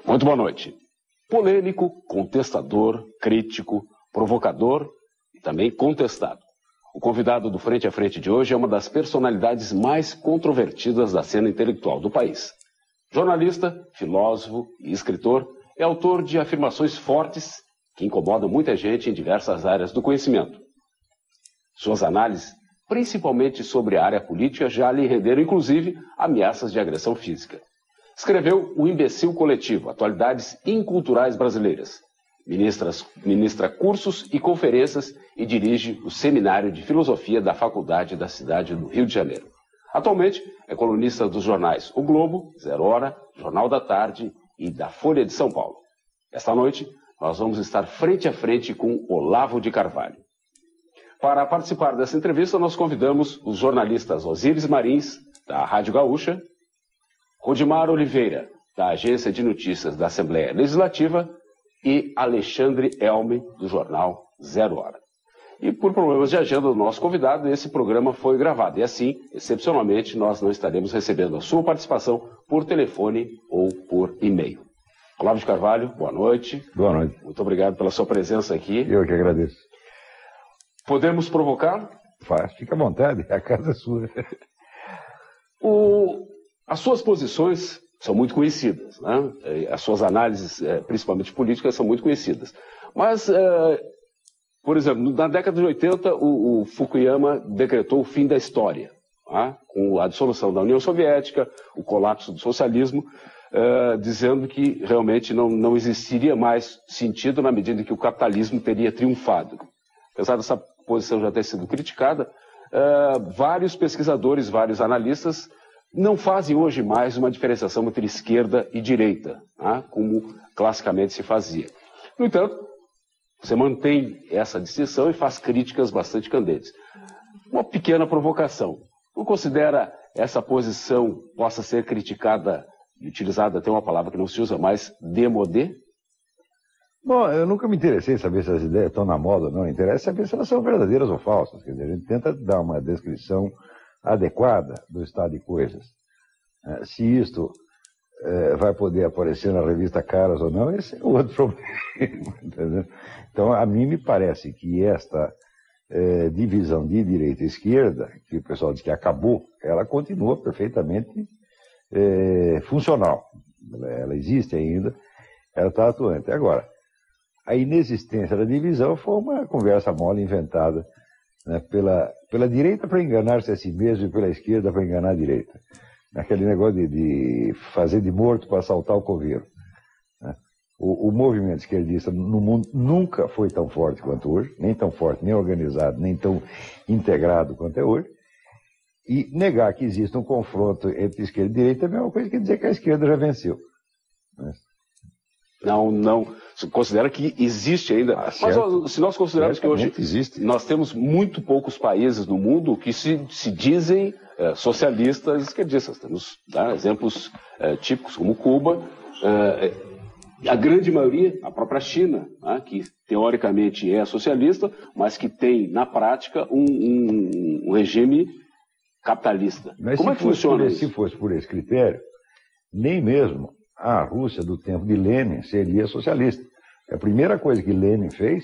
Muito boa noite. Polêmico, contestador, crítico, provocador e também contestado. O convidado do Frente a Frente de hoje é uma das personalidades mais controvertidas da cena intelectual do país. Jornalista, filósofo e escritor, é autor de afirmações fortes que incomodam muita gente em diversas áreas do conhecimento. Suas análises, principalmente sobre a área política, já lhe renderam inclusive ameaças de agressão física. Escreveu O Imbecil Coletivo, Atualidades Inculturais Brasileiras. Ministra cursos e conferências e dirige o Seminário de Filosofia da Faculdade da cidade do Rio de Janeiro. Atualmente é colunista dos jornais O Globo, Zero Hora, Jornal da Tarde e da Folha de São Paulo. Esta noite nós vamos estar frente a frente com Olavo de Carvalho. Para participar dessa entrevista nós convidamos os jornalistas Osíris Marins, da Rádio Gaúcha, Rodimar Oliveira, da Agência de Notícias da Assembleia Legislativa, e Alexandre Elme, do jornal Zero Hora. E por problemas de agenda do nosso convidado, esse programa foi gravado. E assim, excepcionalmente, nós não estaremos recebendo a sua participação por telefone ou por e-mail. Olavo de Carvalho, boa noite. Boa noite. Muito obrigado pela sua presença aqui. Eu que agradeço. Podemos provocar? Faz, fica à vontade, a casa é sua. As suas posições são muito conhecidas, né? As suas análises, principalmente políticas, são muito conhecidas. Mas, por exemplo, na década de 80, o Fukuyama decretou o fim da história, tá? Com a dissolução da União Soviética, o colapso do socialismo, dizendo que realmente não existiria mais sentido na medida em que o capitalismo teria triunfado. Apesar dessa posição já ter sido criticada, vários pesquisadores, vários analistas não fazem hoje mais uma diferenciação entre esquerda e direita, tá? Como classicamente se fazia. No entanto, você mantém essa distinção e faz críticas bastante candentes. Uma pequena provocação. Não considera essa posição possa ser criticada e utilizada, tem uma palavra que não se usa mais, démodé? Bom, eu nunca me interessei em saber se as ideias estão na moda ou não. Interessa saber se elas são verdadeiras ou falsas. Quer dizer, a gente tenta dar uma descrição adequada do estado de coisas. Se isto vai poder aparecer na revista Caras ou não, esse é outro problema. Entendeu? Então, a mim me parece que esta divisão de direita e esquerda, que o pessoal diz que acabou, ela continua perfeitamente funcional. Ela existe ainda, ela está atuante. Agora, a inexistência da divisão foi uma conversa mole inventada, né, pela direita para enganar-se a si mesmo e pela esquerda para enganar a direita. Aquele negócio de fazer de morto para assaltar o coveiro. Né? O movimento esquerdista no mundo nunca foi tão forte quanto hoje, nem tão forte, nem organizado, nem tão integrado quanto é hoje. E negar que existe um confronto entre esquerda e direita é a mesma coisa que dizer que a esquerda já venceu. Né? Não. Você considera que existe ainda. Mas se nós considerarmos que hoje existe. Nós temos muito poucos países no mundo que se dizem socialistas e esquerdistas. Temos exemplos típicos como Cuba, a grande maioria, a própria China, que teoricamente é socialista, mas que tem na prática um regime capitalista. Mas como é que funciona isso? Se fosse por esse critério, nem mesmo a Rússia do tempo de Lenin seria socialista. A primeira coisa que Lenin fez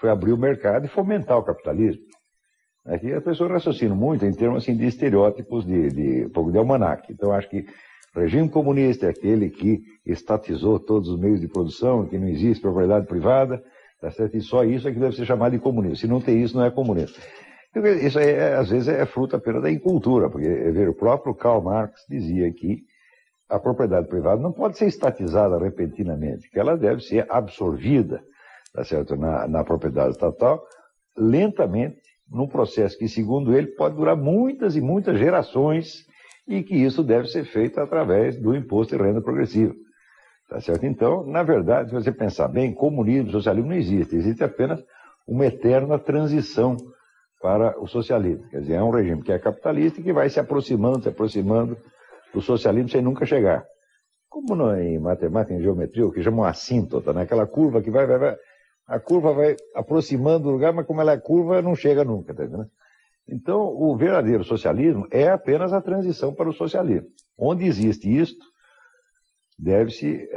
foi abrir o mercado e fomentar o capitalismo. Aqui as pessoas raciocinam muito em termos assim, de estereótipos um pouco de almanaque. Então acho que o regime comunista é aquele que estatizou todos os meios de produção, que não existe propriedade privada, tá certo? E só isso é que deve ser chamado de comunismo. Se não tem isso, não é comunista. Isso às vezes é fruto apenas da incultura, porque o próprio Karl Marx dizia que a propriedade privada não pode ser estatizada repentinamente, que ela deve ser absorvida, tá certo? Na propriedade estatal, lentamente, num processo que, segundo ele, pode durar muitas e muitas gerações e que isso deve ser feito através do imposto de renda progressiva. Tá certo? Então, na verdade, se você pensar bem, comunismo, socialismo não existe. Existe apenas uma eterna transição para o socialismo. Quer dizer, é um regime que é capitalista e que vai se aproximando do socialismo sem nunca chegar. Como em matemática, em geometria, o que chamam assíntota, né? Aquela curva que vai, a curva vai aproximando do lugar, mas como ela é curva, não chega nunca, tá vendo? Então, o verdadeiro socialismo é apenas a transição para o socialismo. Onde existe isto, deve-se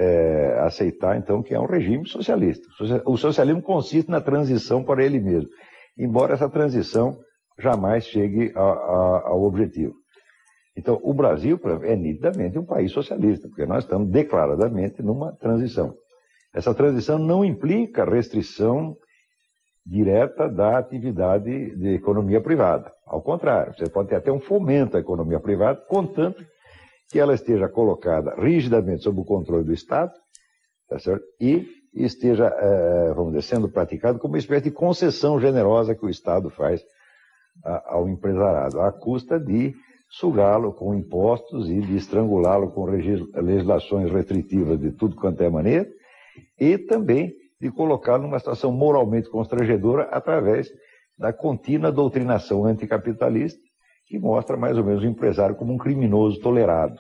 aceitar, então, que é um regime socialista. O socialismo consiste na transição para ele mesmo, embora essa transição jamais chegue ao objetivo. Então, o Brasil é nitidamente um país socialista, porque nós estamos declaradamente numa transição. Essa transição não implica restrição direta da atividade de economia privada. Ao contrário, você pode ter até um fomento à economia privada, contanto que ela esteja colocada rigidamente sob o controle do Estado, tá certo? E esteja, vamos dizer, sendo praticada como uma espécie de concessão generosa que o Estado faz ao empresariado, à custa de sugá-lo com impostos e de estrangulá-lo com legislações restritivas de tudo quanto é maneira, e também de colocá-lo numa situação moralmente constrangedora através da contínua doutrinação anticapitalista, que mostra mais ou menos o empresário como um criminoso tolerado,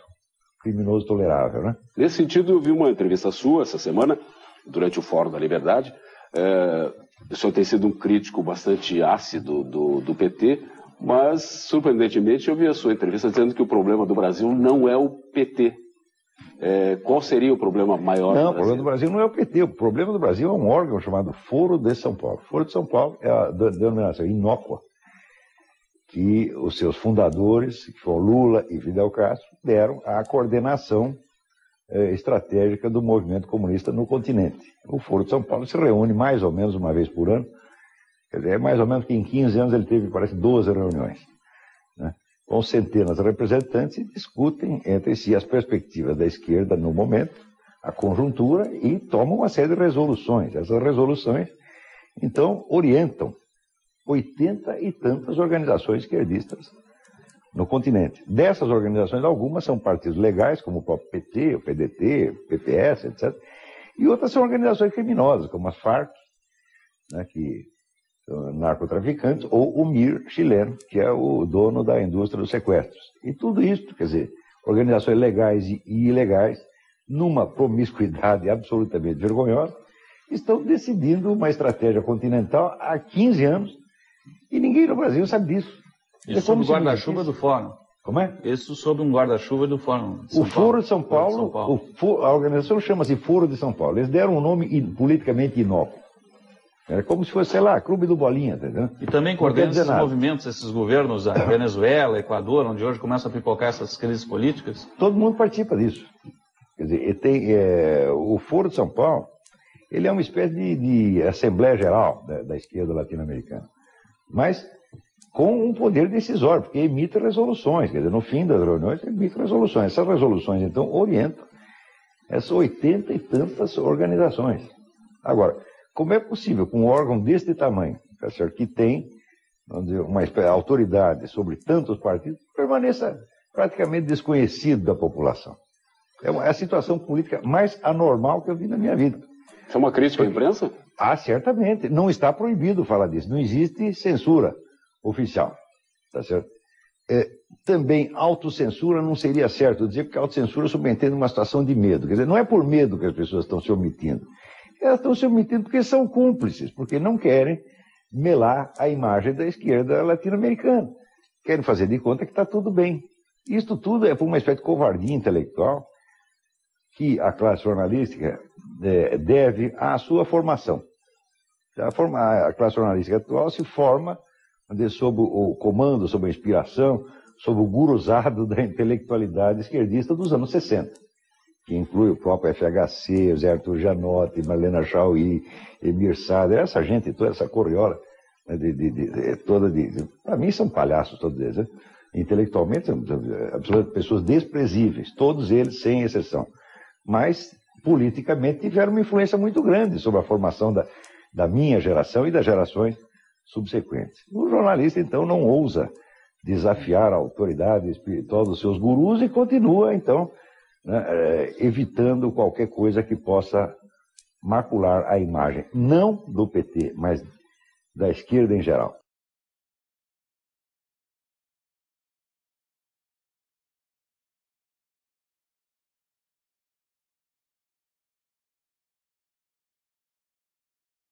criminoso tolerável, né? Nesse sentido, eu vi uma entrevista sua essa semana, durante o Fórum da Liberdade. O senhor tem sido um crítico bastante ácido do PT, mas, surpreendentemente, eu vi a sua entrevista dizendo que o problema do Brasil não é o PT. Qual seria o problema maior do Brasil? Não, o problema do Brasil não é o PT. O problema do Brasil é um órgão chamado Foro de São Paulo. Foro de São Paulo é a denominação inócua que os seus fundadores, que foram Lula e Fidel Castro, deram à coordenação estratégica do movimento comunista no continente. O Foro de São Paulo se reúne mais ou menos uma vez por ano. Quer dizer, é mais ou menos que em 15 anos ele teve, parece, 12 reuniões, né, com centenas de representantes, e discutem entre si as perspectivas da esquerda no momento, a conjuntura, e tomam uma série de resoluções. Essas resoluções, então, orientam 80 e tantas organizações esquerdistas no continente. Dessas organizações, algumas são partidos legais, como o próprio PT, o PDT, o PPS, etc. E outras são organizações criminosas, como as Farc, né, que narcotraficantes, ou o MIR chileno, que é o dono da indústria dos sequestros. E tudo isso, quer dizer, organizações legais e ilegais, numa promiscuidade absolutamente vergonhosa, estão decidindo uma estratégia continental há 15 anos, e ninguém no Brasil sabe disso. Isso sob o guarda-chuva do Fórum. Como é? Isso sob um guarda-chuva do Fórum. O Foro de São Paulo, a organização chama-se Foro de São Paulo. Eles deram um nome politicamente inócuo. Era como se fosse, sei lá, Clube do Bolinha, entendeu? E também coordena esses movimentos, esses governos, a Venezuela, Equador, onde hoje começam a pipocar essas crises políticas? Todo mundo participa disso. Quer dizer, o Foro de São Paulo, ele é uma espécie de Assembleia Geral da esquerda latino-americana, mas com um poder decisório, porque emite resoluções. Quer dizer, no fim das reuniões, emite resoluções. Essas resoluções, então, orientam essas 80 e tantas organizações. Agora, como é possível que um órgão deste tamanho, tá certo, que tem, vamos dizer, uma autoridade sobre tantos partidos, permaneça praticamente desconhecido da população? É a situação política mais anormal que eu vi na minha vida. Isso é uma crítica à imprensa? Ah, certamente. Não está proibido falar disso. Não existe censura oficial. Tá certo? Também autocensura não seria certo dizer, porque a autocensura subentende uma situação de medo. Quer dizer, não é por medo que as pessoas estão se omitindo. Elas estão se omitindo porque são cúmplices, porque não querem melar a imagem da esquerda latino-americana. Querem fazer de conta que está tudo bem. Isto tudo é por uma espécie de covardia intelectual que a classe jornalística deve à sua formação. A classe jornalística atual se forma sob o comando, sob a inspiração, sob o guruzado da intelectualidade esquerdista dos anos 60. Que inclui o próprio FHC, Zé Arthur Janotti, Marlena Chauí, Emir Sader, essa gente, toda essa corriola, né, para mim são palhaços todos eles, né? Intelectualmente são absolutamente pessoas desprezíveis, todos eles sem exceção, mas politicamente tiveram uma influência muito grande sobre a formação da minha geração e das gerações subsequentes. O jornalista então não ousa desafiar a autoridade espiritual dos seus gurus e continua então, né, evitando qualquer coisa que possa macular a imagem, não do PT, mas da esquerda em geral.